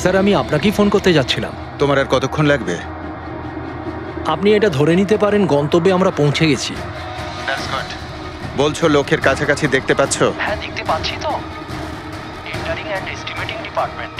Sir, আমি আপনাকেই phone করতে যাচ্ছিলাম। তোমার আর কতক্ষণ লাগবে? আপনি এটা ধরে নিতে পারেন গন্তব্যে আমরা পৌঁছে গেছি। বলছো লোকের কাছাকাছি দেখতে পাচ্ছ? হ্যাঁ, দেখতে পাচ্ছি তো। Tendering and estimating department.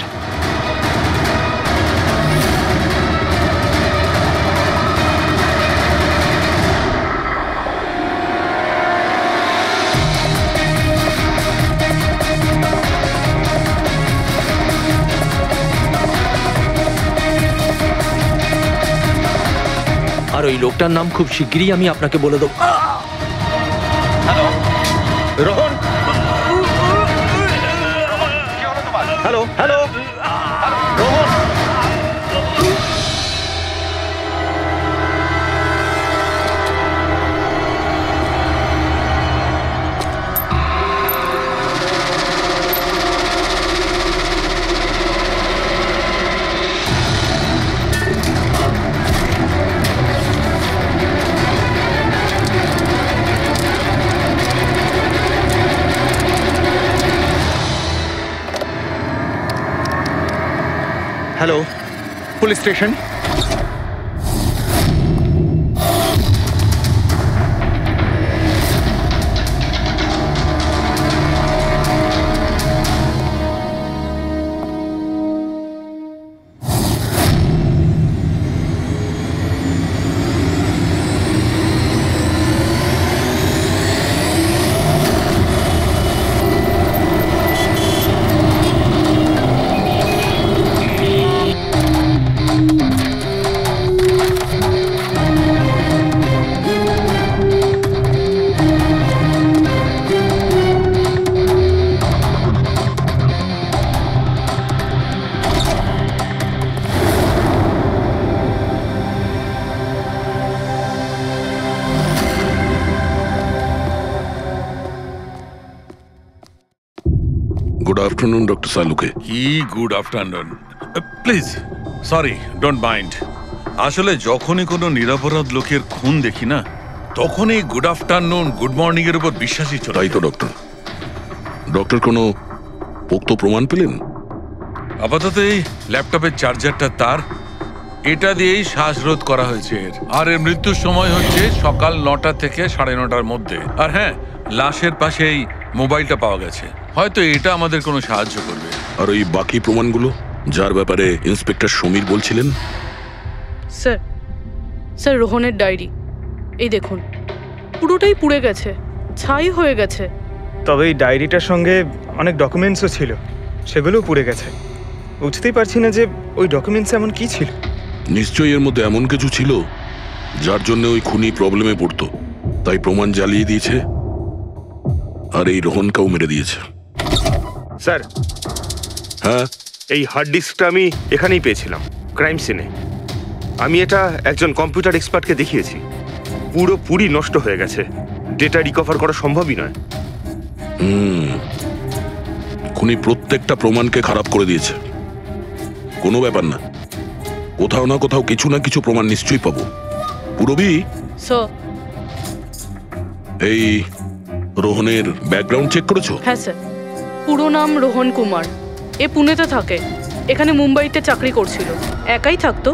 আর ওই লোকটার নাম খুব শিগগিরই আমি আপনাকে বলে দেবো। Hello Rohan, hello hello Rohan. Hello, police station. Good afternoon, Dr. Saluke. Good afternoon. Please, sorry, don't mind. আসলে যখনই কোনো নিরপরাধ লোকের খুন দেখি না, তখনই গুড আফটারনুন, গুড মর্নিং এর উপর বিশ্বাসই চলে। তাই তো ডক্টর। ডক্টর কোনো পোক্ত প্রমাণ পেলেন? আপাতত এই ল্যাপটপের চার্জারটা তার, এটা দিয়েই শ্বাসরোধ করা হয়েছে এর। আর এর মৃত্যুর সময় হচ্ছে সকাল 9টা থেকে 9:30টার মধ্যে। আর হ্যাঁ, লাশের পাশে এই মোবাইলটা পাওয়া গেছে। হয়তো এটা আমাদের কোনো সাহায্য করবে। আর ওই বাকি প্রমাণগুলো যার ব্যাপারে ইন্সপেক্টর সমীর বলছিলেন? স্যার রোহনের ডায়েরি, এই দেখুন, পুরোটাই পুড়ে গেছে, ছাই হয়ে গেছে। তবে এই ডায়েরিটার সঙ্গে অনেক ডকুমেন্টসও ছিল, সেগুলোও পুড়ে গেছে। বুঝতেই পারছি না যে ওই ডকুমেন্টস এমন কি ছিল। নিশ্চয়ই এর মধ্যে এমন কিছু ছিল যার জন্য ওই খুনি প্রবলেমে পড়তো, তাই প্রমাণ জ্বালিয়ে দিয়েছে আর এই রোহনকেও মেরে দিয়েছে। স্যার, হ্যাঁ, এই হার্ড ডিস্কটা আমি এখানেই পেয়েছিলাম, ক্রাইম সিনে। আমি এটা একজন কম্পিউটার এক্সপার্টকে দেখিয়েছি। পুরোপুরি নষ্ট হয়ে গেছে, ডেটা রিকভার করা সম্ভবই নয়। খুনি প্রত্যেকটা প্রমাণকে খারাপ করে দিয়েছে। কোনো ব্যাপার না, কোথাও না কোথাও কিছু না কিছু প্রমাণ নিশ্চয়ই পাবো। পুরবি, এই রোহনের ব্যাকগ্রাউন্ড চেক করেছো? হ্যাঁ স্যার, পুরো নাম রোহন কুমার। এ পুনেতে থাকে, এখানে মুম্বাইতে চাকরি করছিল, একাই থাকতো।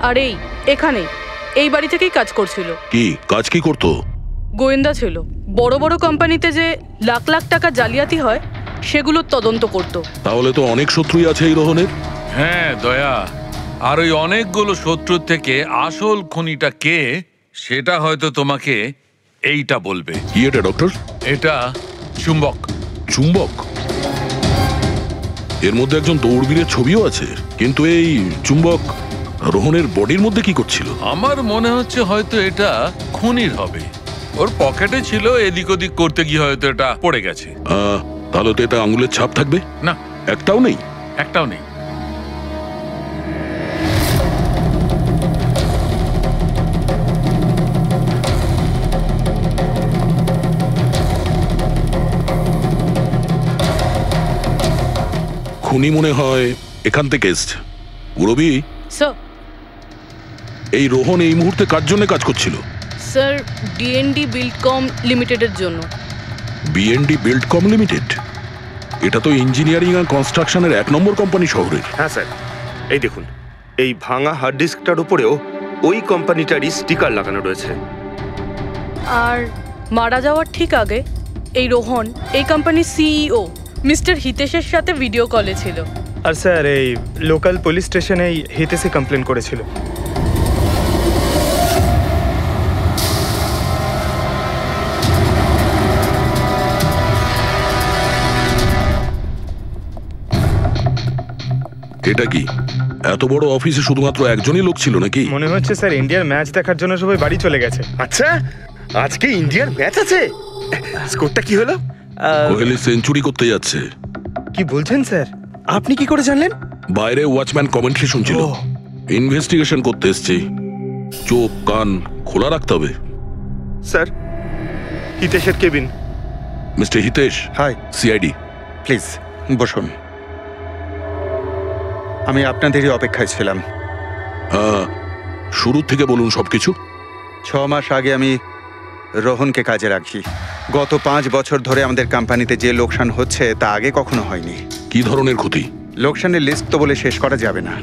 আর এখানেই এই বাড়ি থেকেই কাজ করছিল। কি কাজ কি করতো? গোয়েন্দা ছিল। বড় বড় কোম্পানিতে যে লাখ লাখ টাকা জালিয়াতি হয় সেগুলোর তদন্ত করত। তাহলে তো অনেক শত্রুই আছে এই রোহনের। হ্যাঁ দয়া, আর ওই অনেকগুলো শত্রুর থেকে আসল খুনিটা কে সেটা হয়তো তোমাকে এইটা বলবে। কি এটা ডক্টর? এটা চুম্বক। চুম্বক? এর মধ্যে একজন দৌড়বীরের ছবিও আছে, কিন্তু এই চুম্বক রোহনের বডির মধ্যে কি করছিল? আমার মনে হচ্ছে হয়তো এটা খুনির হবে। ওর পকেটে ছিল, এদিক ওদিক করতে গিয়ে হয়তো এটা পড়ে গেছে। তাহলে তো এটা আঙুলের ছাপ থাকবে না। একটাও নেই? একটাও নেই। খুনি মনে হয় এখান থেকে এসছে। রবি, এই রোহন এই মুহূর্তে কার জন্য কাজ করছিল? স্যার, ডিএনডি বিল্ডকম লিমিটেডের জন্য। BND Buildcom limited? এটা তো ইঞ্জিনিয়ারিং আর কনস্ট্রাকশনের 1 নম্বর কোম্পানি শহরের। হ্যাঁ স্যার, এই দেখুন, এই ভাঙা হার্ড ডিস্কটার উপরেও ওই কোম্পানিটারই স্টিকার লাগানো রয়েছে। আর মারা যাওয়ার ঠিক আগে এই রোহন এই কোম্পানির সিইও মিস্টার হিতেশের সাথে ভিডিও কলে ছিল। আর স্যার এই লোকাল পুলিশ স্টেশনেই হিতেশে কমপ্লেন করেছিল। এটা কি এত বড় অফিসে শুধুমাত্র একজনই লোক ছিল নাকি? মনে হচ্ছে স্যার ইন্ডিয়ার ম্যাচ দেখার জন্য সবাই বাড়ি চলে গেছে। আচ্ছা, আজকে ইন্ডিয়ার ম্যাচ আছে? স্কোরটা কি হলো? কোহলি সেঞ্চুরি করতে যাচ্ছে। কি বলছেন স্যার? আপনি কি করে জানলেন? বাইরে ওয়াচম্যান কমেন্ট্রি শুনছিল। ইনভেস্টিগেশন করতে এসেছি, চোখ কান খোলা রাখতে হবে। স্যার, হিতেশের cabin. Mister Hitesh, hi, CID. Please বসুন। আমি আপনাদেরই অপেক্ষায় ছিলাম। শুরু থেকে বলুন সবকিছু। 6 মাস আগে আমি রোহনকে কাজে রাখি। গত 5 বছর ধরে আমাদের কোম্পানিতে যে লোকসান হচ্ছে তা আগে কখনো হয়নি। কি ধরনের ক্ষতি? লোকসানের লিস্ট তো বলে শেষ করা যাবে না।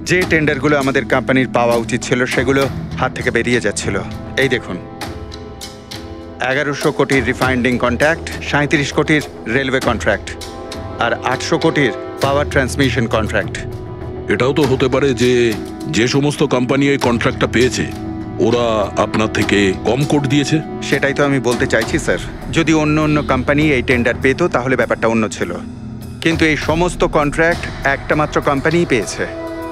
যে টেন্ডারগুলো আমাদের কোম্পানির পাওয়া উচিত ছিল সেগুলো হাত থেকে বেরিয়ে যাচ্ছিল। এই দেখুন, 1100 কোটির রিফাইন্ডিং কন্ট্রাক্ট, 37 কোটির রেলওয়ে কন্ট্রাক্ট, আর 800 কোটির পাওয়ার ট্রান্সমিশন কন্ট্রাক্ট। এটাও তো হতে পারে যে যে সমস্ত কোম্পানি এই কন্ট্রাক্টটা পেয়েছে ওরা আপনার থেকে কম কোট দিয়েছে। সেটাই তো আমি বলতে চাইছি স্যার। যদি অন্য অন্য কোম্পানি এই টেন্ডার পেতো তাহলে ব্যাপারটা অন্য ছিল, কিন্তু এই সমস্ত কন্ট্রাক্ট একটা মাত্র কোম্পানিই পেয়েছে।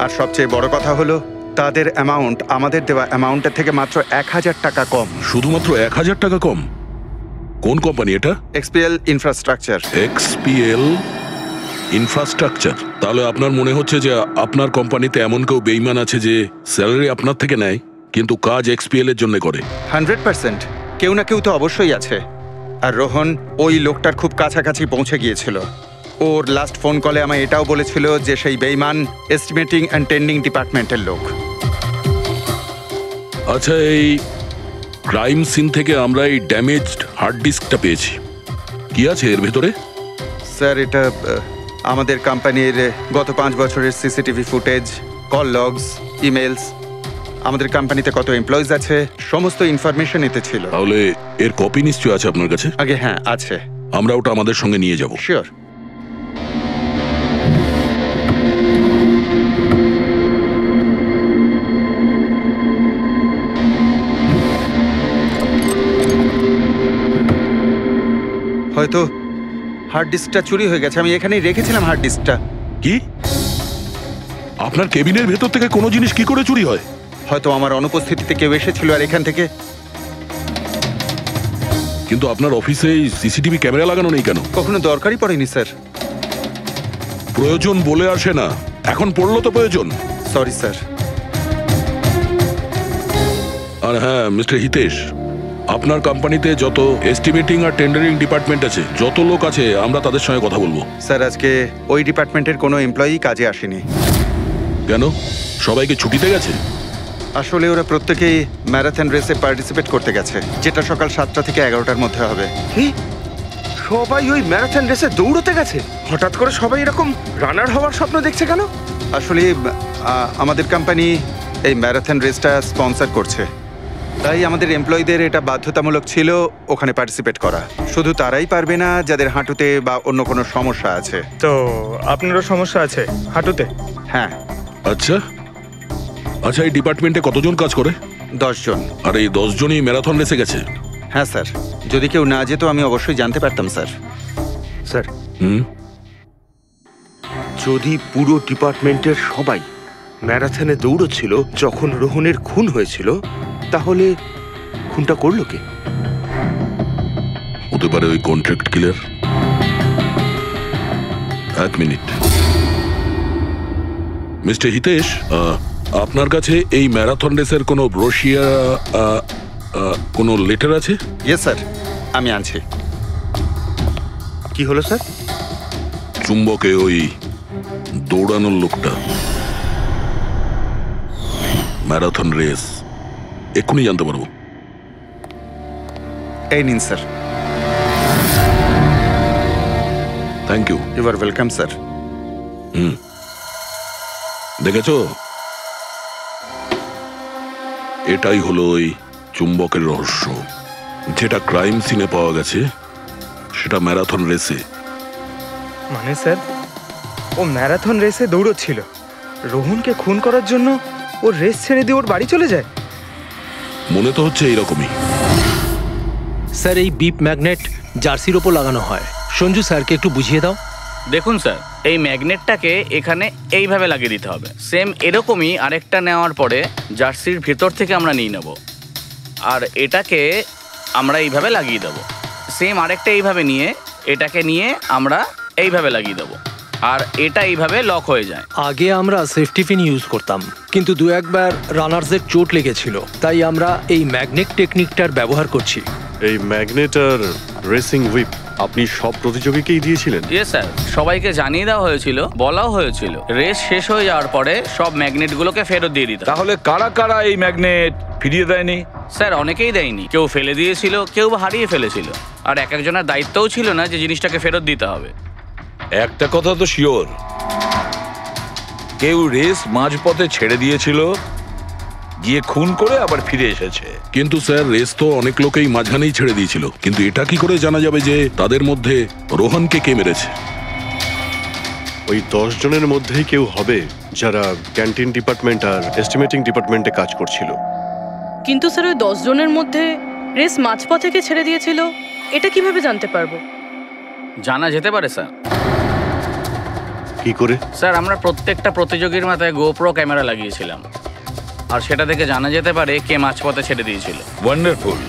আর সবচেয়ে বড় কথা হলো তাদের অ্যামাউন্ট আমাদের দেওয়া অ্যামাউন্টের থেকে মাত্র 1000 টাকা কম। শুধুমাত্র 1000 টাকা কম? কোন কোম্পানি এটা? XPL infrastructure. XPL infrastructure? তাহলে আপনার মনে হচ্ছে যে আপনার কোম্পানিতে এমন কেউ বেইমান আছে যে স্যালারি আপনার থেকে নেয় কিন্তু কাজ এক্সপিএল এর জন্য করে? 100% কেউ না কেউ তো অবশ্যই আছে। আর রোহন ওই লোকটার খুব কাছাকাছি পৌঁছে গিয়েছিল। ওর লাস্ট ফোন কলে আমায় এটাও বলেছিল যে সেই বেইমান এস্টিমেটিং অ্যান্ড টেন্ডিং ডিপার্টমেন্টের লোক। আচ্ছা, এই ক্রাইম সিন থেকে আমরা এই ড্যামেজড হার্ড ডিস্কটা পেয়েছি, কি আছে এর ভেতরে? স্যার, এটা আমাদের কোম্পানির গত 5 বছরের CCTV footage, call logs, emails, আমাদের কোম্পানিতে কত এমপ্লয়িজ আছে, সমস্ত ইনফরমেশন এতে ছিল। তাহলে এর কপি নিশ্চয়ই আছে আপনার কাছে? আগে হ্যাঁ, আছে। আমরা ওটা আমাদের সঙ্গে নিয়ে যাব। শিওর। হয়তো হার্ড ডিস্কটা চুরি হয়ে গেছে। আমি এখানেই রেখেছিলাম হার্ড ডিস্কটা। কি? আপনার কেবিনের ভেতর থেকে কোনো জিনিস কি করে চুরি হয়? হয়তো আমার অনুপস্থিতিতে কেউ এসেছিল আর এখান থেকে। কিন্তু আপনার অফিসে সিসিটিভি ক্যামেরা লাগানো নেই কেন? কখনো দরকারই পড়েনি স্যার। প্রয়োজন বলে আসে না, এখন পড়লো তো প্রয়োজন। Sorry sir. আর হ্যাঁ মিস্টার হিতেশ, আপনার কোম্পানিতে যত এস্টিমেটিং আর টেন্ডারিং ডিপার্টমেন্ট আছে, যত লোক আছে, আমরা তাদের সঙ্গে কথা বলবো। স্যার, আজকে ওই ডিপার্টমেন্টের কোনো এমপ্লয়ি কাজে আসেনি। কেন? সবাইকে ছুটিতে গেছে? আসলে ওরা প্রত্যেকেই ম্যারাথন রেসে পার্টিসিপেট করতে গেছে, যেটা সকাল 7টা থেকে 11টার মধ্যে হবে। কি? সবাই ওই ম্যারাথন রেসে দৌড়তে গেছে? হঠাৎ করে সবাই এরকম রানার হওয়ার স্বপ্ন দেখছে কেন? আসলে আমাদের কোম্পানি এই ম্যারাথন রেসটা স্পন্সর করছে, তাই আমাদের এমপ্লয়ীদের এটা বাধ্যতামূলক ছিল ওখানে পার্টিসিপেট করা। শুধু তারাই পারবে না যাদের হাঁটুতে বা অন্য কোনো সমস্যা আছে। তো আপনারও সমস্যা আছে হাঁটুতে? হ্যাঁ। আচ্ছা আচ্ছা, এই ডিপার্টমেন্টে কতজন কাজ করে? 10 জন। আর এই 10 জনই ম্যারাথন রেসে গেছে? হ্যাঁ স্যার, যদি কেউ না যেত আমি অবশ্যই জানতে পারতাম স্যার। স্যার, হুম, যদি পুরো ডিপার্টমেন্টের সবাই ম্যারাথনে দৌড়চ্ছিল যখন রোহনের খুন হয়েছিল, তাহলে খুনটা করলো কে? হতে পারে ওই কন্ট্রাক্ট কিলার। এক মিনিট মিস্টার হিতেশ, আপনার কাছে এই ম্যারাথন রেসের কোনো ব্রোশিয়া, কোনো লেটার আছে? ইয়েস স্যার, আমি আনছি। কি হলো স্যার? চুম্বকে ওই দৌড়ানোর লোকটা, ম্যারাথন রেস, এক্ষুনি জানতে পারবো। এই নিন sir. Thank you. You are welcome sir. হুম। দেখেছো, এটাই হলো ওই চুম্বকের রহস্য। যেটা ক্রাইম সিনে পাওয়া গেছে সেটা ম্যারাথন রেসে। মানে স্যার, ও ম্যারাথন রেসে দৌড়চ্ছিল, রোহনকে খুন করার জন্য ও রেস ছেড়ে দিয়ে ওর বাড়ি চলে যায়। মনে তো হচ্ছে এইরকমই। স্যার, এই বিপ ম্যাগনেট জার্সির ওপর লাগানো হয়। সঞ্জু স্যারকে একটু বুঝিয়ে দাও। দেখুন স্যার, এই ম্যাগনেটটাকে এখানে এইভাবে লাগিয়ে দিতে হবে। সেম এরকমই আরেকটা নেওয়ার পরে জার্সির ভেতর থেকে আমরা নিয়ে নেব, আর এটাকে আমরা এইভাবে লাগিয়ে দেবো। সেম আরেকটা এইভাবে নিয়ে এটাকে নিয়ে আমরা এইভাবে লাগিয়ে দেবো, আর এটা এইভাবে লক হয়ে যায়। আগে আমরা সেফটি পিন ইউজ করতাম, কিন্তু দু একবার রানার্সদের চোট লেগেছিল, তাই আমরা এই ম্যাগনেট টেকনিকটার ব্যবহার করছি। এই ম্যাগনেট আর রেসিং হুইপ আপনি সব প্রতিযোগীকেই দিয়েছিলেন? ইয়েস স্যার, সবাইকে জানিয়ে দেওয়া হয়েছিল, বলাও হয়েছিল রেস শেষ হয়ে যাওয়ার পরে সব ম্যাগনেটগুলোকে ফেরত দিয়ে দিতে। তাহলে কারা কারা এই ম্যাগনেট ফিরিয়ে দেয়নি? স্যার, অনেকেই দেয়নি, কেউ ফেলে দিয়েছিল, কেউ বা হারিয়ে ফেলেছিল, আর এক একজনের দায়িত্বও ছিল না যে জিনিসটাকে ফেরত দিতে হবে। একটা কথা তো শিওর, কেউ রেস মাঝপথে ছেড়ে দিয়েছিল, গিয়ে খুন করে আবার ফিরে এসেছে। কিন্তু স্যার, রেস তো অনেক লোকেই মাঝখানেই ছেড়ে দিয়েছিল, কিন্তু এটা কি করে জানা যাবে যে তাদের মধ্যে রোহনকে কে মেরেছে? ওই 10 জনের মধ্যেই কেউ হবে যারা ক্যান্টিন ডিপার্টমেন্ট আর এস্টিমেটিং ডিপার্টমেন্টে কাজ করছিল। কিন্তু স্যার, ওই 10 জনের মধ্যে রেস মাঝপথ থেকে ছেড়ে দিয়েছিল, এটা কিভাবে জানতে পারবো? জানা যেতে পারে স্যার। কি করে? স্যার, আমরা প্রত্যেকটা প্রতিযোগীর মাথায় গোপ্রো ক্যামেরা লাগিয়েছিলাম, আর সেটা থেকে জানা যেতে পারে কে মাঝপথে ছেড়ে দিয়েছিল। ওয়ান্ডারফুল।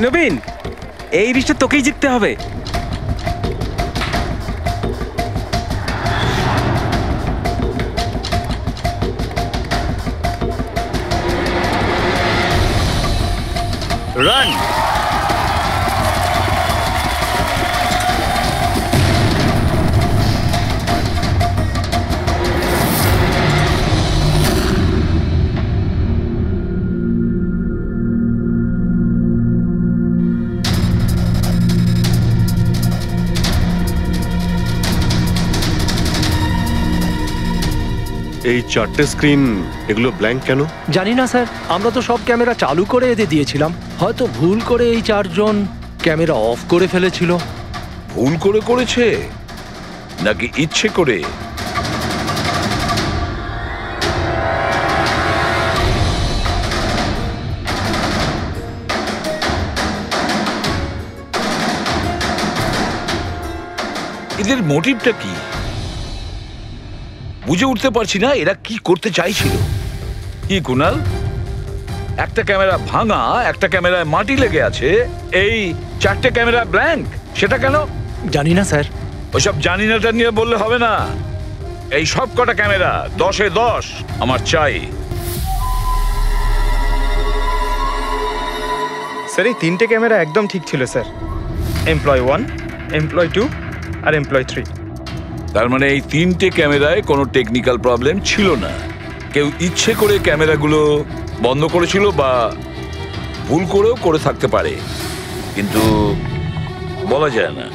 নবীন, এই রিশটা তোকেই জিততে হবে। রান। এই 4টে স্ক্রিন, এগুলো ব্ল্যাঙ্ক কেন? জানি না স্যার, আমরা তো সব ক্যামেরা চালু করে এদের দিয়েছিলাম। হয়তো ভুল করে এই 4 জন ক্যামেরা অফ করে ফেলেছিল। ভুল করে করেছে নাকি ইচ্ছে করে? এদের মোটিভটা কি বুঝে উঠতে পারছি না। এরা কি করতে চাইছিল? কি কুনাল, একটা ক্যামেরা ভাঙা, একটা ক্যামেরায় মাটি লেগে আছে, এই 4টে ক্যামেরা ব্ল্যাঙ্ক, সেটা কেন? জানি না স্যার। ওইসব জানি নাটা নিয়ে বললে হবে না। এই সব কটা ক্যামেরা 10-এ 10 আমার চাই। স্যার, এই 3টে ক্যামেরা একদম ঠিক ছিল স্যার। এমপ্লয় 1, এমপ্লয় 2 আর এমপ্লয় 3। তার মানে এই 3টে ক্যামেরায় কোনো টেকনিক্যাল প্রবলেম ছিল না। কেউ ইচ্ছে করে ক্যামেরাগুলো বন্ধ করেছিল বা ভুল করেও করে থাকতে পারে, কিন্তু বলা যায় না।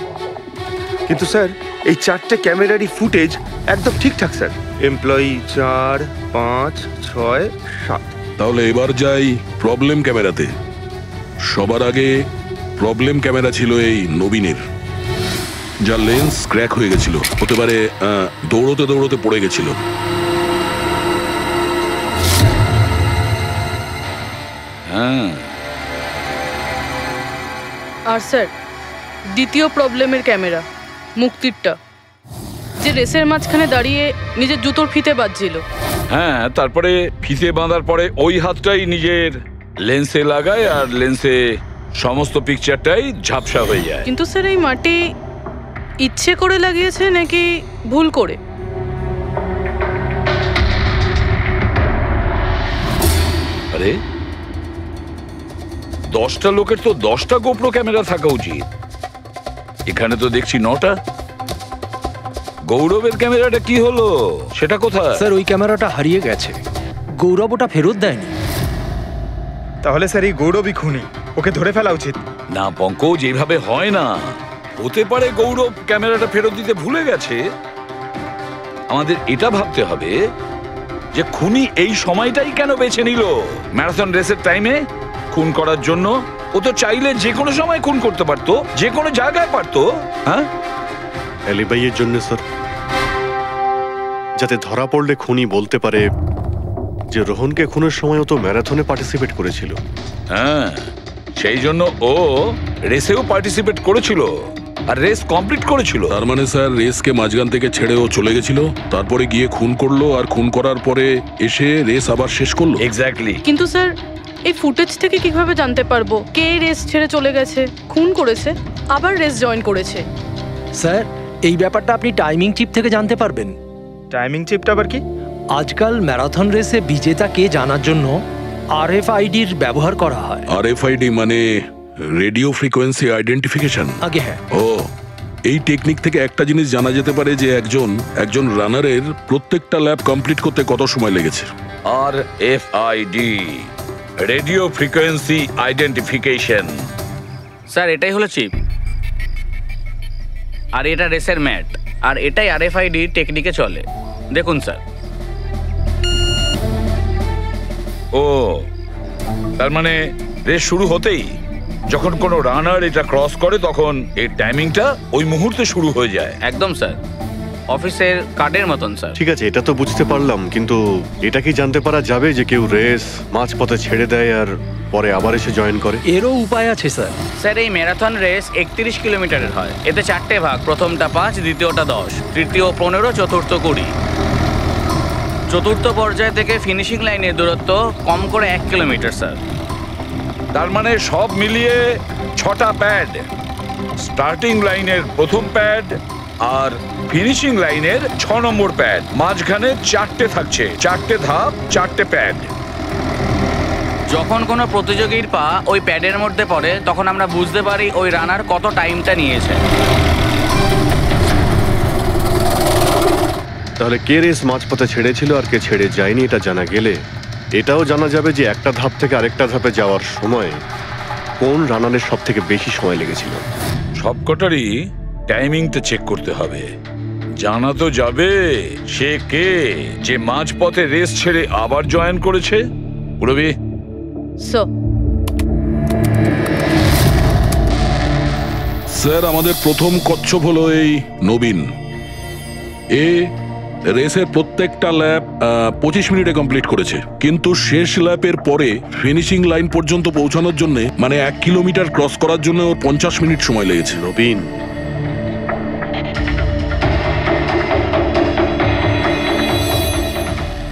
কিন্তু স্যার, এই 4টে ক্যামেরারই ফুটেজ একদম ঠিকঠাক স্যার। এমপ্লয়ি 4, 5, 6, 7। তাহলে এবার যাই প্রবলেম ক্যামেরাতে। সবার আগে প্রবলেম ক্যামেরা ছিল এই নবীনের, যার লেন্স ক্র্যাক হয়ে গেছিল। হতে পারে দৌড়তে দৌড়তে পড়ে গেছিল। হ্যাঁ। আর স্যার, দ্বিতীয় প্রবলেমের ক্যামেরা, মুক্তিরটা, যে রেসের মাঝখানে দাঁড়িয়ে নিজের জুতোর ফিতে বাজছিল। হ্যাঁ, তারপরে ফিতে বাঁধার পরে ওই হাতটাই নিজের লেন্সে লাগায়, আর লেন্সে সমস্ত পিকচারটাই ঝাপসা হয়ে যায়। কিন্তু স্যার, এই মাটি ইচ্ছে করে লাগিয়েছে নাকি ভুল করে? আরে 10টা লোকের তো 10টা গোপ্রো ক্যামেরা থাকা উচিত, এখানে তো দেখছি 9টা। গৌরবের ক্যামেরাটা কি হলো, সেটা কোথায়? স্যার ওই ক্যামেরাটা হারিয়ে গেছে, গৌরব ওটা ফেরত দেয়নি। তাহলে স্যার এই গৌরবই খুনি, ওকে ধরে ফেলা উচিত। না পঙ্কজ, এইভাবে হয় না। হতে পারে গৌরব ক্যামেরাটা ফেরত দিতে ভুলে গেছে। আমাদের এটা ভাবতে হবে যে খুনি এই সময়টাই কেন বেছে নিল ম্যারাথন রেসের টাইমে খুন করার জন্য। ও তো চাইলে যে কোনো সময় খুন করতে পারতো, যে কোনো জায়গায় পারতো। হ্যাঁ, অ্যালিবাইয়ের জন্য স্যার, যাতে ধরা পড়লে খুনি বলতে পারে যে রোহনকে খুনের সময় ও তো ম্যারাথনে পার্টিসিপেট করেছিল। হ্যাঁ, সেই জন্য ও রেসেও পার্টিসিপেট করেছিল আর রেস কমপ্লিট করেছিল। তার মানে স্যার রেসকে মাঝখান থেকে ছেড়ে ও চলে গেছিল, তারপরে গিয়ে খুন করলো, আর খুন করার পরে এসে রেস আবার শেষ করলো। এক্স্যাক্টলি। কিন্তু স্যার এই ফুটেজ থেকে কিভাবে জানতে পারবো কে রেস ছেড়ে চলে গেছে, খুন করেছে, আবার রেস জয়েন করেছে? স্যার এই ব্যাপারটা আপনি টাইমিং চিপ থেকে জানতে পারবেন। টাইমিং চিপটা আবার কি? আজকাল ম্যারাথন রেসে বিজেতা কে জানার জন্য RFIDর ব্যবহার করা হয়। RFID মানে রেডিও ফ্রিকোয়েন্সি আইডেন্টিফিকেশন। আগে হ্যাঁ। ও, এই টেকনিক থেকে একটা জিনিস জানা যেতে পারে যে একজন রানারের প্রত্যেকটা ল্যাব কমপ্লিট করতে কত সময় লেগেছে। RFID, radio frequency identification. Sir এটাই হলো চিপ, আর এটা রেসের ম্যাট, আর এটাই RFID টেকনিকে চলে। দেখুন স্যার। ও, তার মানে রেস শুরু হতেই যখন কোনো রানার এটা ক্রস করে তখন এই টাইমিংটা ওই মুহূর্তে শুরু হয়ে যায়। একদম স্যার, অফিসের কার্ডের মতন স্যার। ঠিক আছে, এটা তো বুঝতে পারলাম, কিন্তু এটা কি জানতে পারা যাবে যে কেউ রেস মাঝপথে ছেড়ে দেয় আর পরে আবার এসে জয়েন করে? এরও উপায় আছে স্যার। স্যার এই ম্যারাথন রেস 31 কিলোমিটারের হয়। এতে 4টে ভাগ, প্রথমটা 5, দ্বিতীয়টা 10, তৃতীয় 15, চতুর্থ 20। চতুর্থ পর্যায় থেকে ফিনিশিং লাইনের দূরত্ব কম করে 1 কিলোমিটার স্যার। তার মানে সব মিলিয়ে 6টা প্যাড, স্টার্টিং লাইনের প্রথম প্যাড আর ফিনিশিং লাইনের 6 নম্বর প্যাড, মাঝখানে 4টে থাকছে, 4টে ধাপ, 4টে প্যাড। যখন কোনো প্রতিযোগীর পা ওই প্যাডের মধ্যে পড়ে তখন আমরা বুঝতে পারি ওই রানার কত টাইমটা নিয়েছে। তাহলে কে রেস মাঝপথে ছেড়েছিল আর কে ছেড়ে যায়নি এটা জানা গেলে এটাও জানা যাবে যে একটা ধাপ থেকে আরেকটা ধাপে যাওয়ার সময় কোন রানারের সব থেকে বেশি সময় লেগেছিল। সবকটারই টাইমিংটা চেক করতে হবে। জানা তো যাবে সে কে যে মাঝপথে রেস ছেড়ে আবার জয়েন করেছে। পুরবি স্যার আমাদের প্রথম কচ্ছপ হলো এই নবীন। রেসের প্রত্যেকটা ল্যাপ 25 মিনিটে কমপ্লিট করেছে, কিন্তু শেষ ল্যাপের পরে ফিনিশিং লাইন পর্যন্ত পৌঁছানোর জন্য মানে 1 কিলোমিটার ক্রস করার জন্য ওর 50 মিনিট সময় লেগেছে। নবীন,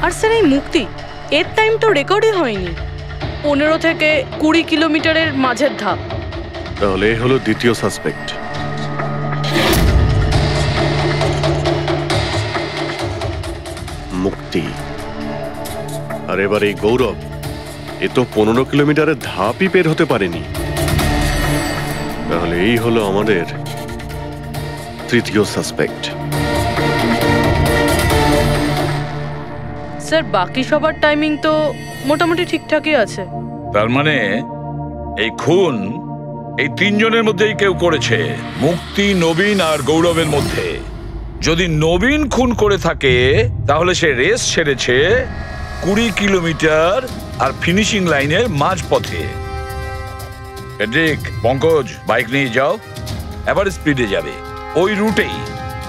আর স্যার এই মুক্তি, এর টাইম তো রেকর্ডই হয়নি। 15 থেকে 20 কিলোমিটারের মাঝের ধাপ। তাহলে এ হলো দ্বিতীয় সাসপেক্ট। মুক্তি। আর এবার এই গৌরব, এ তো 15 কিলোমিটারের ধাপই বের হতে পারেনি। তাহলে এই হলো আমাদের তৃতীয় সাসপেক্ট। স্যার বাকি সবার টাইমিং তো মোটামুটি ঠিকঠাকই আছে। তার মানে এই খুন এই 3 জনের মধ্যেই কেউ করেছে, মুক্তি, নবীন আর গৌরবের মধ্যে। যদি নবীন খুন করে থাকে তাহলে সে রেস ছেড়েছে 20 কিলোমিটার আর ফিনিশিং লাইনের মাঝপথে। পঙ্কজ, বাইক নিয়ে যাও, এবার স্পিডে যাবে ওই রুটেই।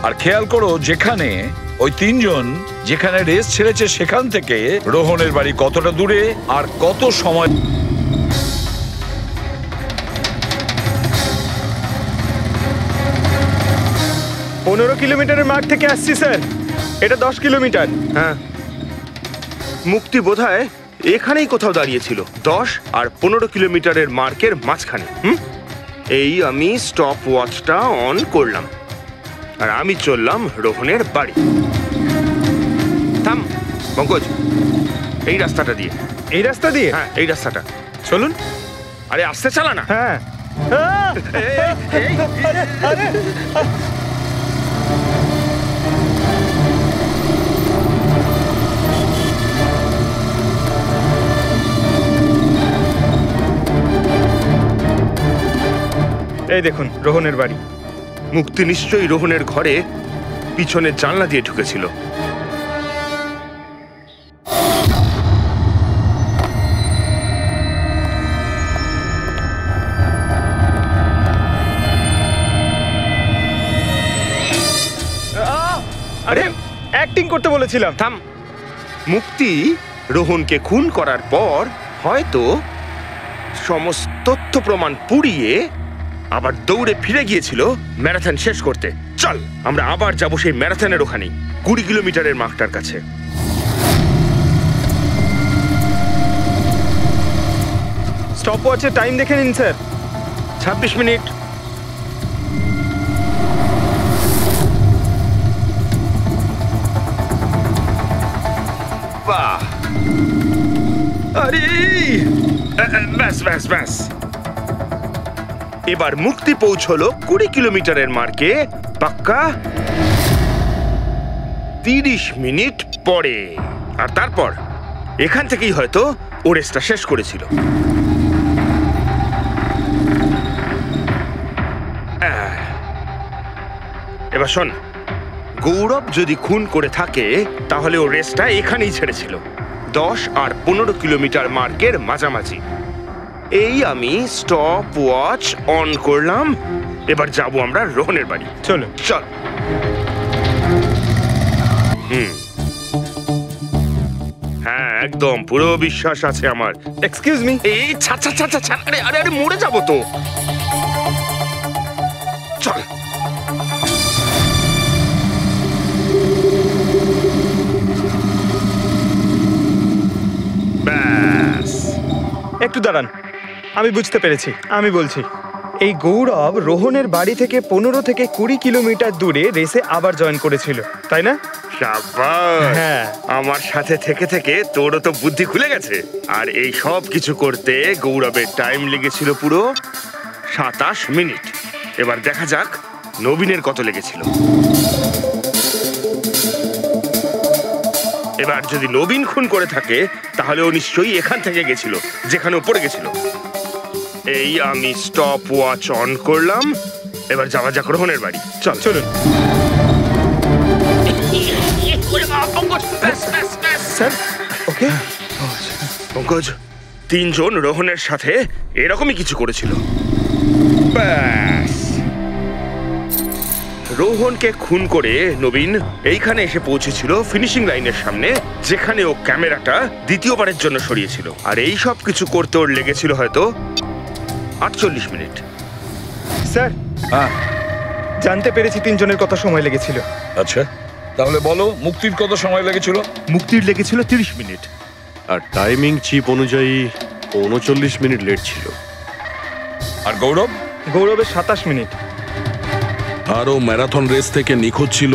আর খেয়াল করো যেখানে ওই 3 জন যেখানে রেস ছেড়েছে সেখান থেকে রোহনের বাড়ি কতটা দূরে আর কত সময়। 15 কিলোমিটারের মার্ক থেকে আসছি স্যার, এটা 10 কিলোমিটার। হ্যাঁ, মুক্তি বোধহয় এখানেই কোথাও দাঁড়িয়েছিল, 10 আর 15 কিলোমিটারের মার্কের মাঝখানে। এই আমি স্টপ ওয়াচটা অন করলাম আর আমি চললাম রোহনের বাড়ি। থাম পঙ্কজ, এই রাস্তাটা দিয়ে, এই রাস্তা দিয়ে? হ্যাঁ, এই রাস্তাটা। চলুন। আরে আস্তে চালা না। হ্যাঁ। এই দেখুন রোহনের বাড়ি। মুক্তি নিশ্চয়ই রোহনের ঘরে পিছনের জানলা দিয়ে ঢুকেছিল। আরে অ্যাক্টিং করতে বলেছিলাম। থাম। মুক্তি রোহনকে খুন করার পর হয়তো সমস্ত তথ্য প্রমাণ পুড়িয়ে আবার দৌড়ে ফিরে গিয়েছিল ম্যারাথন শেষ করতে। চল আমরা আবার যাব সেই ম্যারাথনের ওখানে 20 কিলোমিটারের মার্কটার কাছে। স্টপ ওয়াচে টাইম দেখে নিন স্যার। 26 মিনিট। বাহ, আরে ব্যাস ব্যাস ব্যাস। এবার মুক্তি পৌঁছলো 20 কিলোমিটারের মার্কে পাক্কা 30 মিনিট পরে। আর তারপর এখান থেকেই হয়তো ও রেসটা শেষ করেছিল। এবার শোন, গৌরব যদি খুন করে থাকে তাহলে ও রেসটা এখানেই ছেড়েছিল 10 আর 15 কিলোমিটার মার্কের মাঝামাঝি। এই আমি স্টপ ওয়াচ অন করলাম। এবার যাব আমরা রোহনের বাড়ি। চলো চল। হ্যাঁ, একদম পুরো বিশ্বাস আছে আমার। Excuse me. এই ছাড় ছাড় ছাড় ছাড়। আরে আরে আরে মরে যাবো তো। চল। ব্যাস। একটু দাঁড়ান, আমি বুঝতে পেরেছি। আমি বলছি, এই গৌরব রোহনের বাড়ি থেকে 15 থেকে 20 কিলোমিটার দূরে রেসে আবার জয়েন করেছিল, তাই না? শাবাশ। হ্যাঁ। আমার সাথে থেকে থেকে তোরও তো বুদ্ধি খুলে গেছে। আর এই সব কিছু করতে গৌরবের টাইম লেগেছিল পুরো 27 মিনিট। এবার দেখা যাক নবীনের কত লেগেছিল। এবার যদি নবীন খুন করে থাকে তাহলে ও নিশ্চয়ই এখান থেকে গেছিল, যেখানে ও পড়ে গেছিল। এই আমি স্টপ ওয়াচ অন করলাম। এবার যাওয়া যাক রোহনের বাড়ি। চল চলুন স্যার। ওকে পঙ্কজ, 3 জন রোহনের সাথে এরকমই কিছু করেছিল। ব্যাস, রোহনকে খুন করে নবীন এইখানে এসে পৌঁছেছিল ফিনিশিং লাইনের সামনে, যেখানে ও ক্যামেরাটা দ্বিতীয়বারের জন্য সরিয়েছিল। আর এই সব কিছু করতে ওর লেগেছিল হয়তো 48 মিনিট। স্যার, জানতে পেরেছি 3 জনের কত সময় লেগেছিল। আচ্ছা, তাহলে বলো মুক্তির কত সময় লেগেছিল? মুক্তির লেগেছিল 30 মিনিট। আর টাইমিং চিপ অনুযায়ী 39 মিনিট লেট ছিল। আর গৌরব? গৌরবের 27 মিনিট। আরও ম্যারাথন রেস থেকে নিখোঁজ ছিল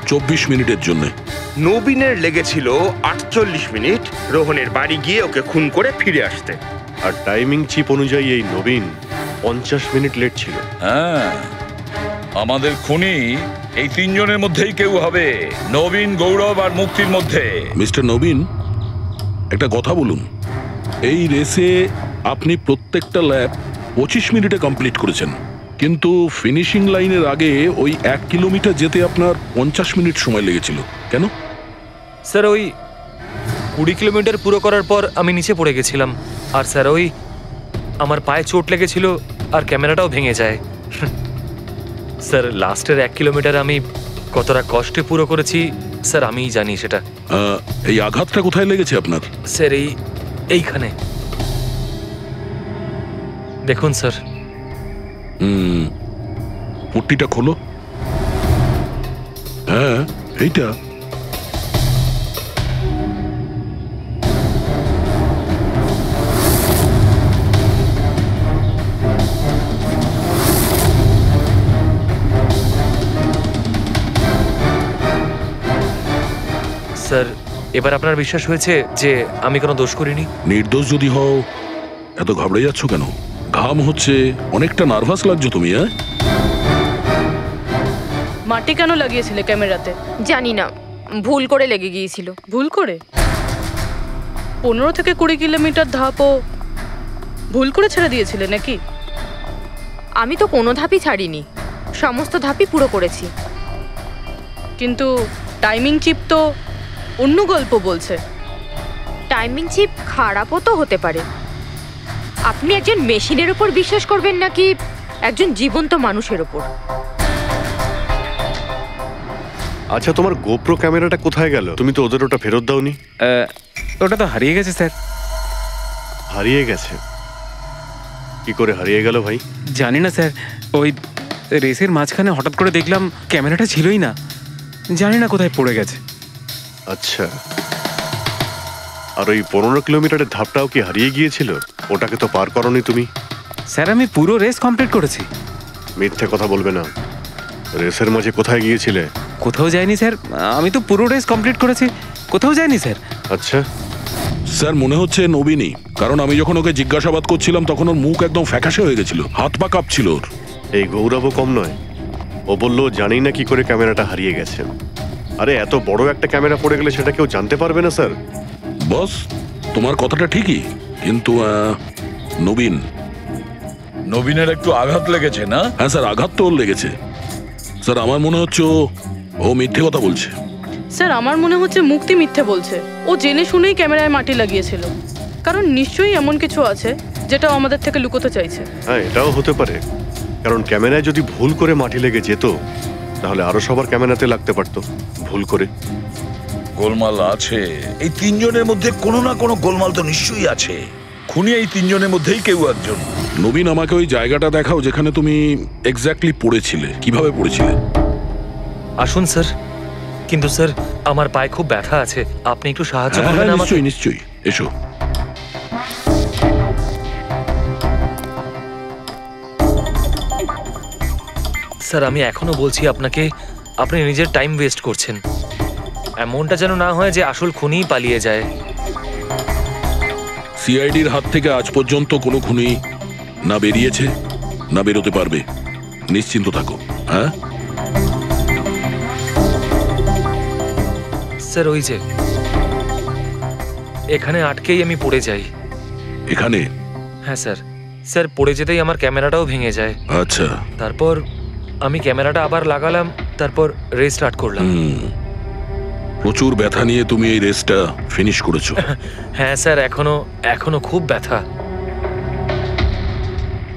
24 মিনিটের জন্য। নবীনের লেগেছিল 48 মিনিট রোহনের বাড়ি গিয়ে ওকে খুন করে ফিরে আসতে। আর টাইমিং চিপ অনুযায়ী এই নবীন 50 মিনিট লেট ছিল। হ্যাঁ, আমাদের খুনি এই 3 জনের মধ্যেই কেউ হবে, নবীন, গৌরব আর মুক্তির মধ্যে। মিস্টার নবীন, একটা কথা বলুন। এই রেসে আপনি প্রত্যেকটা ল্যাপ 25 মিনিটে কমপ্লিট করেছেন, কিন্তু ফিনিশিং লাইনের আগে ওই 1 কিলোমিটার যেতে আপনার 50 মিনিট সময় লেগেছিল। কেন? স্যার, ওই 20 কিলোমিটার পুরো করার পর আমি নিচে পড়ে গেছিলাম। আর স্যার, ওই আমার পায়ে চোট লেগেছিল আর ক্যামেরাটাও ভেঙে যায়। স্যার, লাস্টের 1 কিলোমিটার আমি কতটা কষ্টে পুরো করেছি স্যার আমিই জানি সেটা। এই আঘাতটা কোথায় লেগেছে আপনার? স্যার, এইখানে দেখুন স্যার। পট্টিটা খোলো। হ্যাঁ, এইটা। স্যার, এবার আপনার বিশ্বাস হয়েছে যে আমি কোনো দোষ করিনি? নির্দোষ যদি হও এত ঘাবড়ে যাচ্ছ কেন? ঘাম হচ্ছে, অনেকটা নার্ভাস লাগছো তুমি, হ্যাঁ? মাটি কেন লাগিয়েছিলে ক্যামেরাতে? জানি না, ভুল করে লেগে গিয়েছিল। ভুল করে? 15 থেকে 20 কিলোমিটার ধাপও ভুল করে ছেড়ে দিয়েছিলে নাকি? আমি তো কোনো ধাপই ছাড়িনি, সমস্ত ধাপই পুরো করেছি। কিন্তু টাইমিং চিপ তো অন্য গল্প বলছে। টাইমিং চিপ খারাপও তো হতে পারে। আপনি একজন মেশিনের উপর বিশ্বাস করবেন নাকি একজন জীবন্ত মানুষের উপর? আচ্ছা, তোমার গোপ্রো ক্যামেরাটা কোথায় গেল? তুমি তো ওদের ওটা ফেরত দাওনি। ওটা তো হারিয়ে গেছে স্যার। হারিয়ে গেছে? কি করে হারিয়ে গেল ভাই? জানি না স্যার, ওই রেসের মাঝখানে হঠাৎ করে দেখলাম ক্যামেরাটা ছিলই না, জানি না কোথায় পড়ে গেছে। আচ্ছা, আর ওই 15 কিলোমিটারের ধাপটাও কি হারিয়ে গিয়েছিল? ওটাকে তো পার করনি তুমি। স্যার আমি পুরো রেস কমপ্লিট করেছি। মিথ্যে কথা বলবে না। রেসের মাঝে কোথায় গিয়েছিলে? কোথাও যাইনি স্যার, আমি তো পুরো রেস কমপ্লিট করেছি, কোথাও যাইনি স্যার। আচ্ছা স্যার, মনে হচ্ছে নবীনই, কারণ আমি যখন ওকে জিজ্ঞাসাবাদ করছিলাম তখন ওর মুখ একদম ফ্যাকাশে হয়ে গেছিল, হাত পা কাঁপছিল ওর। এই গৌরবও কম নয়, ও বললো জানি না কি করে ক্যামেরাটা হারিয়ে গেছে। আরে এত বড় একটা ক্যামেরা পড়ে গেলে সেটা কেউ জানতে পারবে না স্যার। বস, তোমার কথাটা ঠিকই, কিন্তু নবীনের একটু আঘাত লেগেছে না? হ্যাঁ স্যার, আঘাত তো ওর লেগেছে। স্যার আমার মনে হচ্ছে ও মিথ্যে কথা বলছে। স্যার আমার মনে হচ্ছে মুক্তি মিথ্যে বলছে। ও জেনে শুনেই ক্যামেরায় মাটি লাগিয়েছিল, কারণ নিশ্চয়ই এমন কিছু আছে যেটা ও আমাদের থেকে লুকোতে চাইছে। হ্যাঁ, এটাও হতে পারে, কারণ ক্যামেরায় যদি ভুল করে মাটি লেগে যেত তাহলে আরো সবার ক্যামেরাতে লাগতে পারতো ভুল করে। গোলমাল আছে, এই তিনজনের মধ্যে কোনো না কোনো গোলমাল তো নিশ্চয়ই আছে। খুনি এই তিনজনের মধ্যেই কেউ একজন। নবীন, আমাকে ওই জায়গাটা দেখাও যেখানে তুমি এক্স্যাক্টলি পড়েছিলে, কিভাবে পড়েছিলে। আসুন স্যার, কিন্তু স্যার আমার পায়ে খুব ব্যথা আছে, আপনি একটু সাহায্য করবেন আমাকে? নিশ্চয়ই নিশ্চয়ই, এসো। স্যার আমি এখনো বলছি আপনাকে, আপনি নিজের টাইম ওয়েস্ট করছেন। এমনটা যেন না হয় যে আসল খুনিই পালিয়ে যায়। সিআইডির হাত থেকে আজ পর্যন্ত কোনো খুনি না বেরিয়েছে না বেরোতে পারবে, নিশ্চিন্ত থাকো। হ্যাঁ স্যার, ওই যে এখানে আটকেই আমি পড়ে যাই। এখানে? হ্যাঁ স্যার, স্যার পড়ে যেতেই আমার ক্যামেরাটাও ভেঙে যায়। আচ্ছা, তারপর আমি ক্যামেরাটা আবার লাগালাম, তারপর রেস স্টার্ট করলাম। প্রচুর ব্যথা নিয়ে তুমি এই রেসটা ফিনিশ করেছো। হ্যাঁ স্যার, এখনো খুব ব্যথা।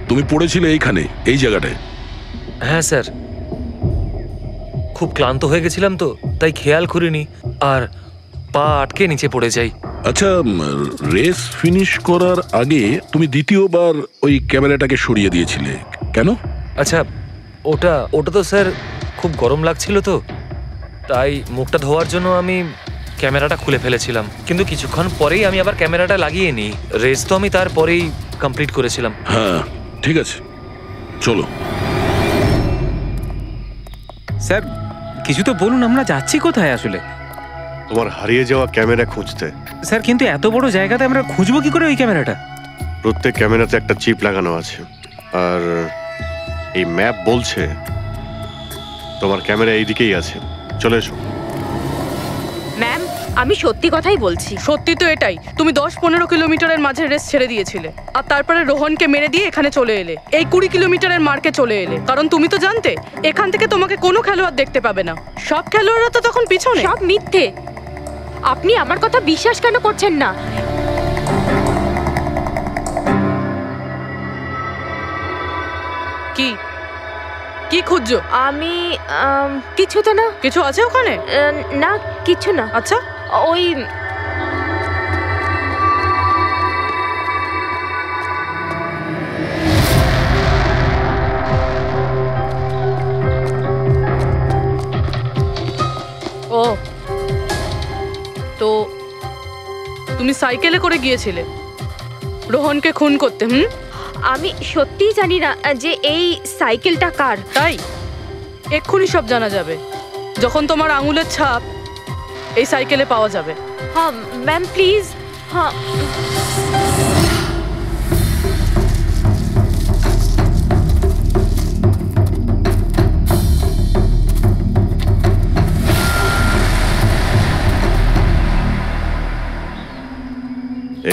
তুমি পড়েছিলে এইখানে, এই জায়গাটায়? হ্যাঁ স্যার, খুব ক্লান্ত হয়ে গেছিলাম তো, তাই খেয়াল করিনি, আর পা আটকে নিচে পড়ে যাই। আচ্ছা, রেস ফিনিশ করার আগে তুমি দ্বিতীয়বার ওই ক্যামেরাটাকে সরিয়ে দিয়েছিলে কেন? আচ্ছা, ওটা তো স্যার খুব গরম লাগছিল তো, তাই মুখটা ধোয়ার জন্য আমি ক্যামেরাটা খুলে ফেলেছিলাম, কিন্তু কিছুক্ষণ পরেই আমি আবার ক্যামেরাটা লাগিয়ে নিই। রেস তো আমি তারপরেই কমপ্লিট করেছিলাম। হ্যাঁ ঠিক আছে, চলো। স্যার কিছু তো বলুন, আমরা যাচ্ছি কোথায় আসলে? তোমার হারিয়ে যাওয়া ক্যামেরা খুঁজতে। স্যার কিন্তু এত বড় জায়গাতে আমরা খুঁজবো কি করে ওই ক্যামেরাটা? প্রত্যেক ক্যামেরাতে একটা চিপ লাগানো আছে, আর এই ম্যাপ বলছে তোমার ক্যামেরা এইদিকেই আছে। চলে এসো। ম্যাম, আমি সত্যি কথাই বলছি। সত্যি তো এটাই, তুমি 10-15 কিলোমিটারের মাঝে রেস ছেড়ে দিয়েছিলে, আর তারপরে রোহনকে মেরে দিয়ে এখানে চলে এলে, এই 20 কিলোমিটারের মার্কে চলে এলে, কারণ তুমি তো জানতে এখান থেকে তোমাকে কোনো খেলোয়াড় দেখতে পাবে না। সব খেলোয়াড়রা তো তখন পিছনে। সব মিথ্যে। আপনি আমার কথা বিশ্বাস কেন করছেন না? কি কি খুঁজছো? আমি কিছু তো না। কিছু আছে ওখানে? না, কিছু না। আচ্ছা, ওই ও তো তুমি সাইকেলে করে গিয়েছিলে রোহনকে খুন করতে? আমি সত্যিই জানি না যে এই সাইকেলটা কার। তাই এক্ষুনি সব জানা যাবে যখন তোমার আঙুলের ছাপ এই সাইকেলে পাওয়া যাবে। হ্যাঁ ম্যাম প্লিজ। হ্যাঁ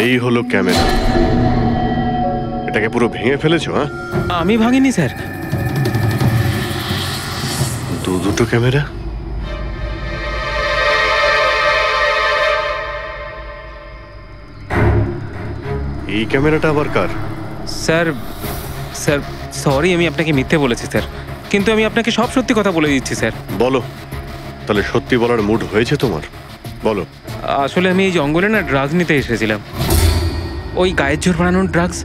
এই হলো ক্যামেরা। এটাকে পুরো ভেঙে ফেলেছো? হ্যাঁ, আমি ভাঙিনি স্যার। দুটো ক্যামেরা। এই ক্যামেরাটা আবার কার? স্যার স্যার সরি, আমি আপনাকে মিথ্যে বলেছি স্যার, কিন্তু আমি আপনাকে সব সত্যি কথা বলে দিচ্ছি স্যার। বলো, তাহলে সত্যি বলার মুড হয়েছে তোমার? বলো। আসলে আমি এই জঙ্গলে না ড্রাগস নিতে এসেছিলাম, ওই গায়ের জোর বানানোর ড্রাগস,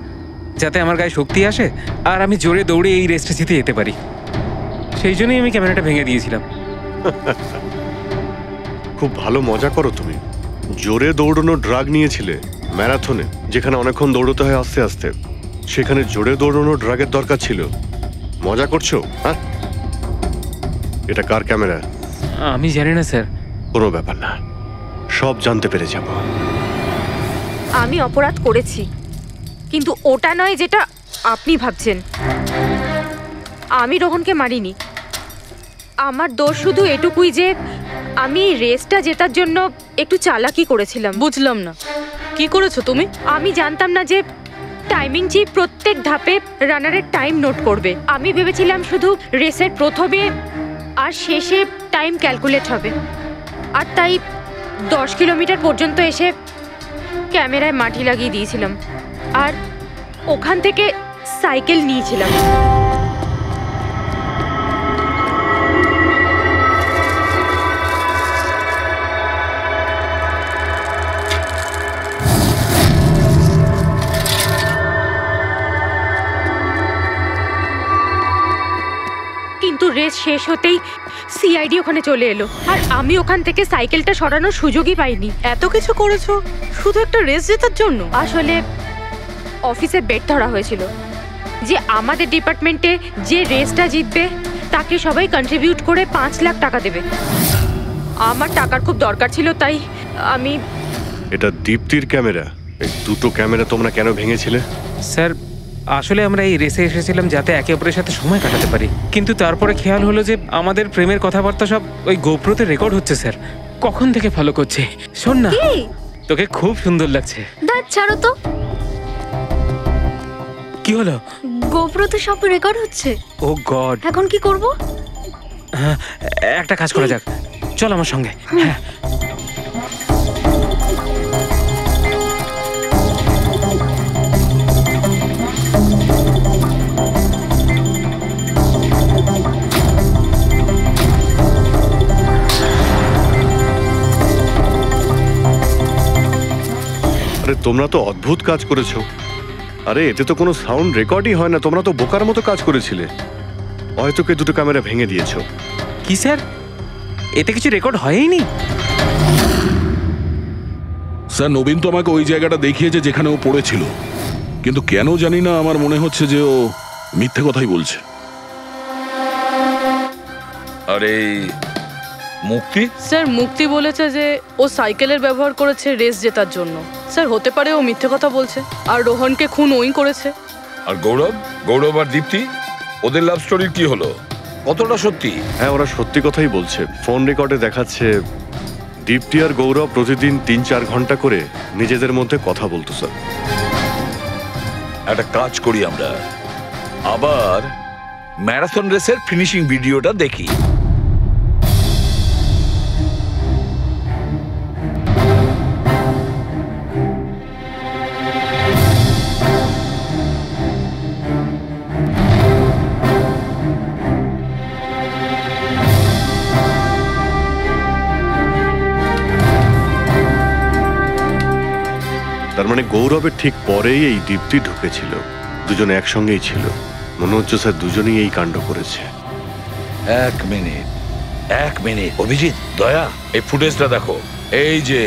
যাতে আমার গায়ে শক্তি আসে আর আমি জোরে দৌড়ে এই রেসটা জিতে যেতে পারি। সেই জন্যই আমি ক্যামেরাটা ভেঙে দিয়েছিলাম। খুব ভালো মজা করো তুমি। জোরে দৌড়ানো ড্রাগ নিয়েছিলে ম্যারাথনে, যেখানে অনেকক্ষণ দৌড়তে হয় আস্তে আস্তে, সেখানে জোরে দৌড়ানো ড্রাগের দরকার ছিল। মজা করছো? হ্যাঁ, এটা কার ক্যামেরা? আমি জানি না স্যার। কোনো ব্যাপার না, সব জানতে পেরে যাব। আমি অপরাধ করেছি, কিন্তু ওটা নয় যেটা আপনি ভাবছেন। আমি রোহনকে মারিনি। আমার দোষ শুধু এটুকুই যে আমি রেসটা জেতার জন্য একটু চালাকি করেছিলাম। বুঝলাম না, কি করেছো তুমি? আমি জানতাম না যে টাইমিং চিপ প্রত্যেক ধাপে রানারের টাইম নোট করবে। আমি ভেবেছিলাম শুধু রেসের প্রথমে আর শেষে টাইম ক্যালকুলেট হবে, আর তাই 10 কিলোমিটার পর্যন্ত এসে ক্যামেরায় মাটি লাগিয়ে দিয়েছিলাম আর ওখান থেকে সাইকেল নিয়েছিলাম। কিন্তু রেস শেষ হতেই সিআইডি ওখানে চলে এলো, আর আমি ওখান থেকে সাইকেলটা সরানোর সুযোগই পাইনি। এত কিছু করেছো শুধু একটা রেস জেতার জন্য? আসলে অফিসে বেট ধরা হয়েছিল যে আমাদের ডিপার্টমেন্টে যে রেসটা জিতবে তাকে সবাই কন্ট্রিবিউট করে 5 লাখ টাকা দেবে। আমার টাকার খুব দরকার ছিল, তাই আমি... এটা দীপ্তির ক্যামেরা। এই দুটো ক্যামেরা তোমরা কেন ভেঙেছিলে? স্যার আসলে আমরা এই রেসে এসেছিলাম যাতে একে অপরের সাথে সময় কাটাতে পারি, কিন্তু তারপরে খেয়াল হলো যে আমাদের প্রেমের কথাবার্তা সব ওই গোপ্রোতে রেকর্ড হচ্ছে স্যার। কখন থেকে ফলো করছে। শোন না, তোকে খুব সুন্দর লাগছে। দাঁত ছাড়ো তো। কি হলো? গোপ্রোতে সব রেকর্ড হচ্ছে। ও গড, এখন কি করব? একটা কাজ করা যাক, চল আমার সঙ্গে। হ্যাঁ আরে তোমরা তো অদ্ভুত কাজ করেছো। আরে এতে তো কোনো সাউন্ড রেকর্ডই হয় না। তোমরা তো বোকার মতো কাজ করেছিলে। হয়তো কে দুটো ক্যামেরা ভেঙে দিয়েছো। কি স্যার, এতে কিছু রেকর্ড হয়নি? স্যার নবীন তো আমাকে ওই জায়গাটা দেখিয়েছে যেখানে ও পড়েছিল, কিন্তু কেন জানি না আমার মনে হচ্ছে যে ও মিথ্যে কথাই বলছে। আরে মুক্তি? স্যার মুক্তি বলেছে যে ও সাইকেলের ব্যবহার করেছে রেস জেতার জন্য। স্যার হতে পারে ও মিথ্যে কথা বলছে আর রোহনকে খুন ওই করেছে। আর গৌরব আর দীপ্তি, ওদের লাভ স্টোরির কি হলো? কতটা সত্যি? হ্যাঁ, ওরা সত্যি কথাই বলছে। ফোন রেকর্ডে দেখাচ্ছে দীপ্তি আর গৌরব প্রতিদিন 3-4 ঘন্টা করে নিজেদের মধ্যে কথা বলতো। স্যার একটা কাজ করি, আমরা আবার ম্যারাথন রেসের ফিনিশিং ভিডিওটা দেখি। তার মানে গৌরবের ঠিক পরেই এই দীপ্তি ঢুকেছিল। দুজনে একসঙ্গেই ছিল। মনে হচ্ছে স্যার দুজনেই এই কাণ্ড করেছে। এক মিনিট অভিজিৎ, দয়া, এই ফুটেজটা দেখো। এই যে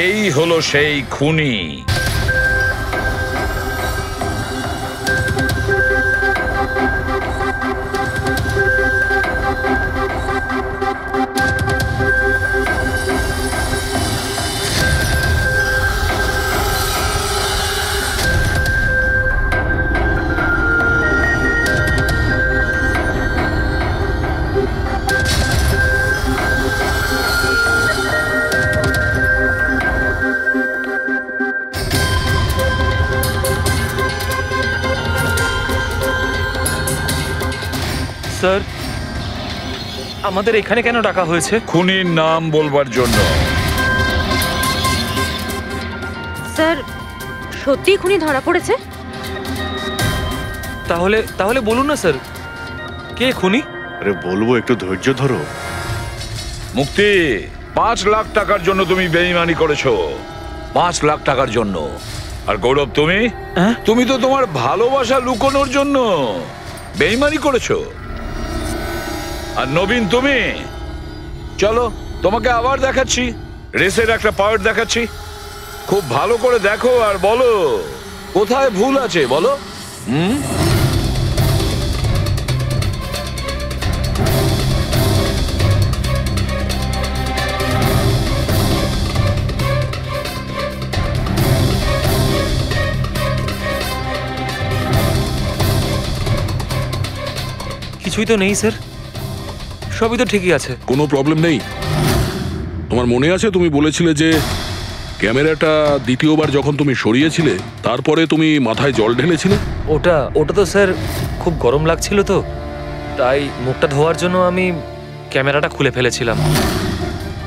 এই হলো সেই খুনি। স্যার আমাদের এখানে কেন ডাকা হয়েছে? খুনির নাম বলবার জন্য। স্যার সত্যি খুনি ধরা পড়েছে? তাহলে তাহলে বলুন না স্যার, কে খুনি? আরে বলবো, একটু ধৈর্য ধরো। মুক্তি, 5 লাখ টাকার জন্য তুমি বেইমানি করেছো, 5 লাখ টাকার জন্য। আর গৌরব তুমি, তুমি তো তোমার ভালোবাসা লুকোনোর জন্য বেইমানি করেছো। আর নবীন তুমি, চলো তোমাকে আবার দেখাচ্ছি, রেসের একটা পাওয়ার দেখাচ্ছি। খুব ভালো করে দেখো আর বলো কোথায় ভুল আছে, বলো। কিছুই তো নেই স্যার, সবই তো ঠিকই আছে। কোনো প্রবলেম নেই। তোমার মনে আছে তুমি বলেছিলে যে ক্যামেরাটা দ্বিতীয়বার যখন তুমি সরিয়েছিলে তারপরে তুমি মাথায় জল ঢেলেছিলে? ওটা তো স্যার খুব গরম লাগছিল, তো তাই মুখটা ধোয়ার জন্য আমি ক্যামেরাটা খুলে ফেলেছিলাম।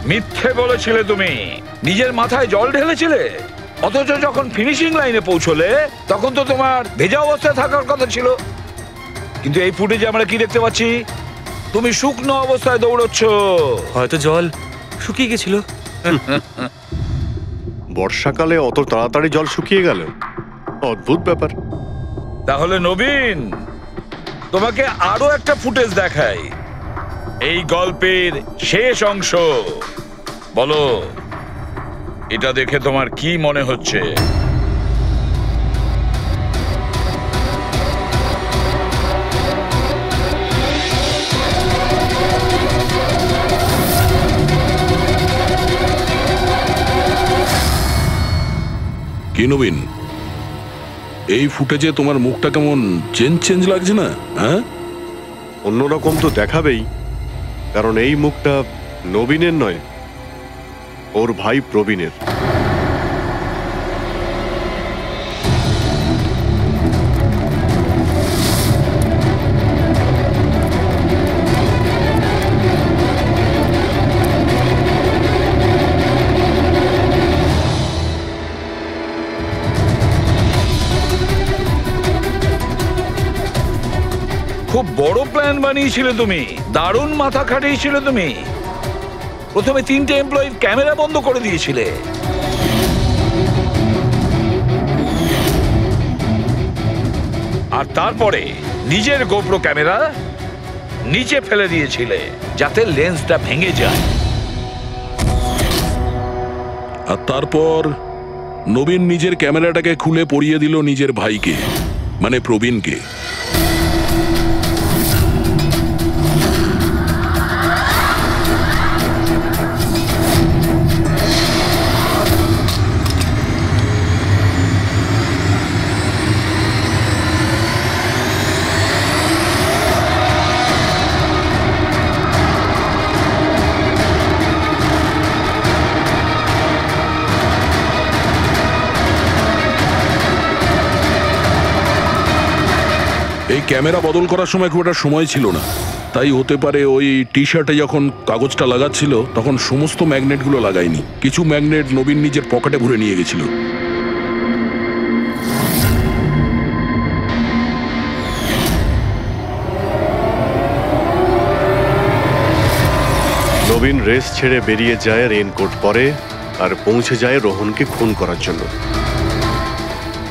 মিথ্যে বলেছিলে তুমি, নিজের মাথায় জল ঢেলেছিলে। অথচ যখন ফিনিশিং লাইনে পৌঁছলে তখন তো তোমার ভেজা অবস্থায় থাকার কথা ছিল। কিন্তু এই ফুটেজে আমরা কি দেখতে পাচ্ছি? তুমি শুকনো অবস্থায় দৌড়চ্ছ। হয়তো জল শুকিয়ে গেছিল। বর্ষাকালে অত তাড়াতাড়ি জল শুকিয়ে গেল, অদ্ভুত ব্যাপার। তাহলে নবীন, তোমাকে আরো একটা ফুটেজ দেখাই, এই গল্পের শেষ অংশ। বলো, এটা দেখে তোমার কি মনে হচ্ছে? কি নবীন, এই ফুটেজে তোমার মুখটা কেমন চেঞ্জ লাগছে না? হ্যাঁ, অন্যরকম তো দেখাবেই, কারণ এই মুখটা নবীনের নয়, ওর ভাই প্রবীণের। খুব বড় প্ল্যান বানিয়েছিলে তুমি, দারুণ মাথা খাটিয়েছিলে তুমি। প্রথমে 3টে এমপ্লয়ির ক্যামেরা বন্ধ করে দিয়েছিলে, আর তারপরে নিজের গোপ্রো ক্যামেরা নিচে ফেলে দিয়েছিলে যাতে লেন্সটা ভেঙে যায়। আর তারপর নবীন নিজের ক্যামেরাটাকে খুলে পরিয়ে দিল নিজের ভাইকে, মানে প্রবীণকে। এই ক্যামেরা বদল করার সময় খুব একটা সময় ছিল না, তাই হতে পারে ওই টি শার্টে যখন কাগজটা লাগাচ্ছিল তখন সমস্ত ম্যাগনেটগুলো লাগায়নি, কিছু ম্যাগনেট নবীন নিজের পকেটে ভরে নিয়ে গেছিল। নবীন রেস ছেড়ে বেরিয়ে যায় রেইনকোট পরে, আর পৌঁছে যায় রোহনকে খুন করার জন্য।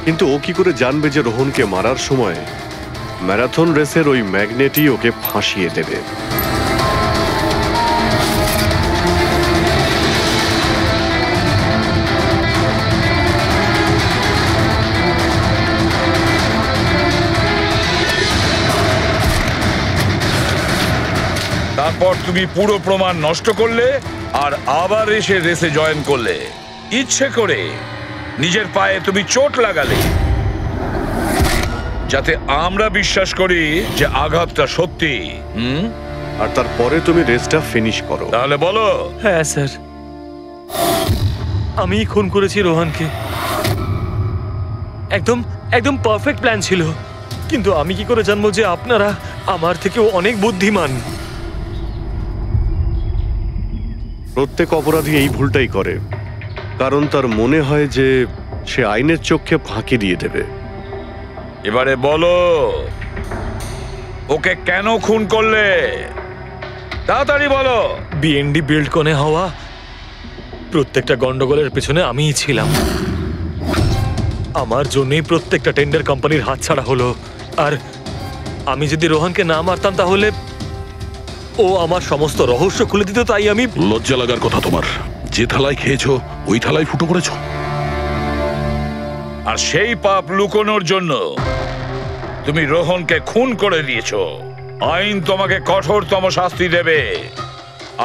কিন্তু ও কি করে জানবে যে রোহনকে মারার সময় ম্যারাথন রেসের ওই ম্যাগনেটই ওকে ফাঁসিয়ে দেবে? তারপর তুমি পুরো প্রমাণ নষ্ট করলে আর আবার এসে রেসে জয়েন করলে। ইচ্ছে করে নিজের পায়ে তুমি চোট লাগালে যাতে আমরা বিশ্বাস করি যে আঘাতটা সত্যি। আর তারপরে তুমি রেসটা ফিনিশ করো। তাহলে বলো। হ্যাঁ স্যার, আমি খুন করেছি রোহনকে। একদম একদম পারফেক্ট প্ল্যান ছিল, কিন্তু আমি কি করে জানবো যে আমার থেকেও অনেক বুদ্ধিমান। প্রত্যেক অপরাধী এই ভুলটাই করে, কারণ তার মনে হয় যে সে আইনের চোখে ফাঁকি দিয়ে দেবে। এবারে বলো, ওকে কেন খুন করলে? তাড়াতাড়ি বলো। বিএনডি বিল্ডকনে হওয়া প্রত্যেকটা গন্ডগোলের পেছনে আমিই ছিলাম। আমার জন্যই প্রত্যেকটা টেন্ডার কোম্পানির হাতছাড়া হলো। আর আমি যদি রোহনকে না মারতাম তাহলে ও আমার সমস্ত রহস্য খুলে দিত। তাই আমি... লজ্জা লাগার কথা তোমার। যে থালায় খেয়েছো ওই থালায় ফুটো করেছো। আর সেই পাপ লুকোনোর জন্য তুমি রোহনকে খুন করে দিয়েছো। আইন তোমাকে কঠোরতম শাস্তি দেবে।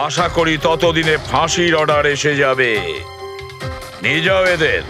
আশা করি ততদিনে ফাঁসির অর্ডার এসে যাবে। নিয়ে যাও এদের।